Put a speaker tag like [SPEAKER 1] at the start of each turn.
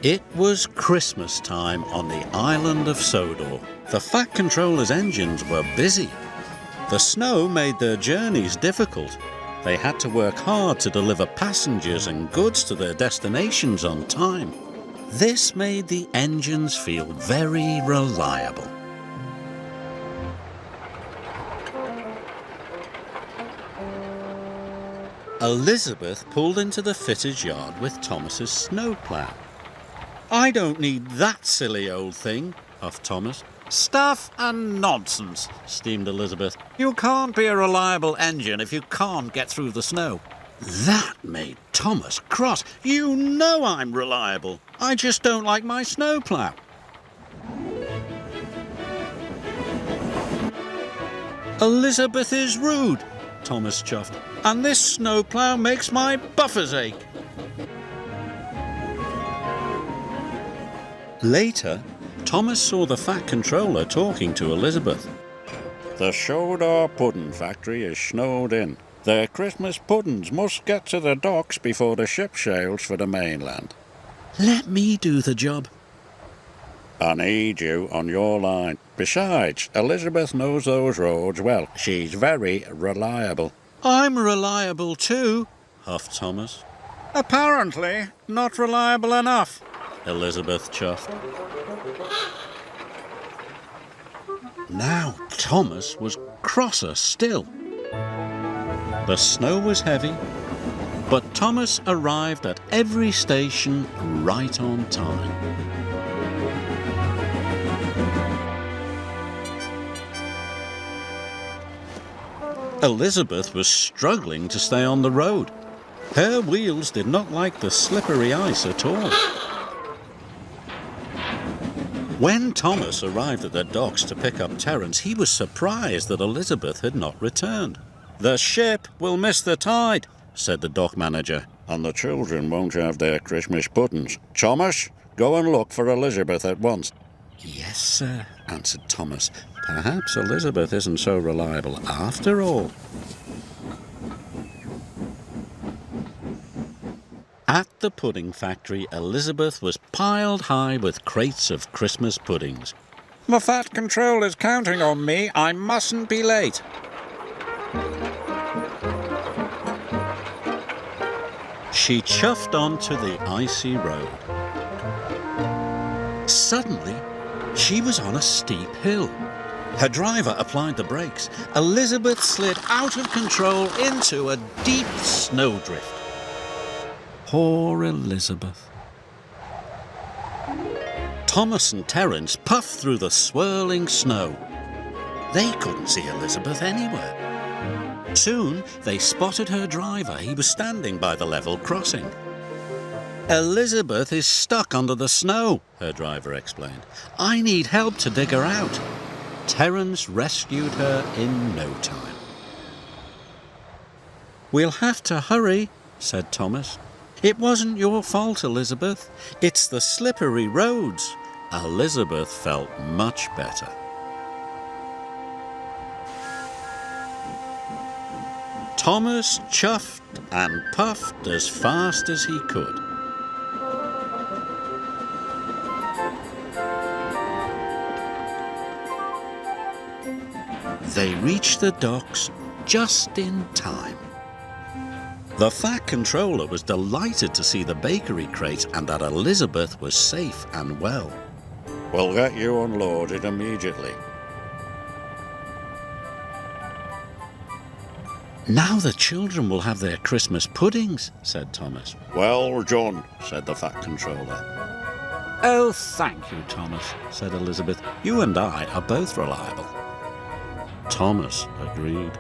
[SPEAKER 1] It was Christmas time on the island of Sodor. The Fat Controller's engines were busy. The snow made their journeys difficult. They had to work hard to deliver passengers and goods to their destinations on time. This made the engines feel very reliable. Elizabeth pulled into the fitter's yard with Thomas's snowplow. "I don't need that silly old thing," puffed Thomas. "Stuff and nonsense," steamed Elizabeth. "You can't be a reliable engine if you can't get through the snow." That made Thomas cross. "You know I'm reliable. I just don't like my snowplow." "Elizabeth is rude," Thomas chuffed, "and this snowplow makes my buffers ache." Later, Thomas saw the Fat Controller talking to Elizabeth. "The Sodor Pudding Factory is snowed in. Their Christmas puddings must get to the docks before the ship sails for the mainland." "Let me do the job." "I need you on your line. Besides, Elizabeth knows those roads well. She's very reliable." "I'm reliable too," huffed Thomas. "Apparently not reliable enough," Elizabeth chuffed. Now Thomas was crosser still. The snow was heavy, but Thomas arrived at every station right on time. Elizabeth was struggling to stay on the road. Her wheels did not like the slippery ice at all. When Thomas arrived at the docks to pick up Terence, he was surprised that Elizabeth had not returned. "The ship will miss the tide," said the dock manager, "and the children won't have their Christmas puddings. Thomas, go and look for Elizabeth at once." "Yes, sir," answered Thomas. "Perhaps Elizabeth isn't so reliable after all." At the pudding factory, Elizabeth was piled high with crates of Christmas puddings. "The Fat Controller's counting on me. I mustn't be late." She chuffed onto the icy road. Suddenly, she was on a steep hill. Her driver applied the brakes. Elizabeth slid out of control into a deep snowdrift. Poor Elizabeth. Thomas and Terence puffed through the swirling snow. They couldn't see Elizabeth anywhere. Soon they spotted her driver. He was standing by the level crossing. "Elizabeth is stuck under the snow," her driver explained. "I need help to dig her out." Terence rescued her in no time. "We'll have to hurry," said Thomas. "It wasn't your fault, Elizabeth. It's the slippery roads." Elizabeth felt much better. Thomas chuffed and puffed as fast as he could. They reached the docks just in time. The Fat Controller was delighted to see the bakery crate and that Elizabeth was safe and well. "We'll get you unloaded immediately." "Now the children will have their Christmas puddings," said Thomas. "Well done," said the Fat Controller. "Oh, thank you, Thomas," said Elizabeth. "You and I are both reliable." Thomas agreed.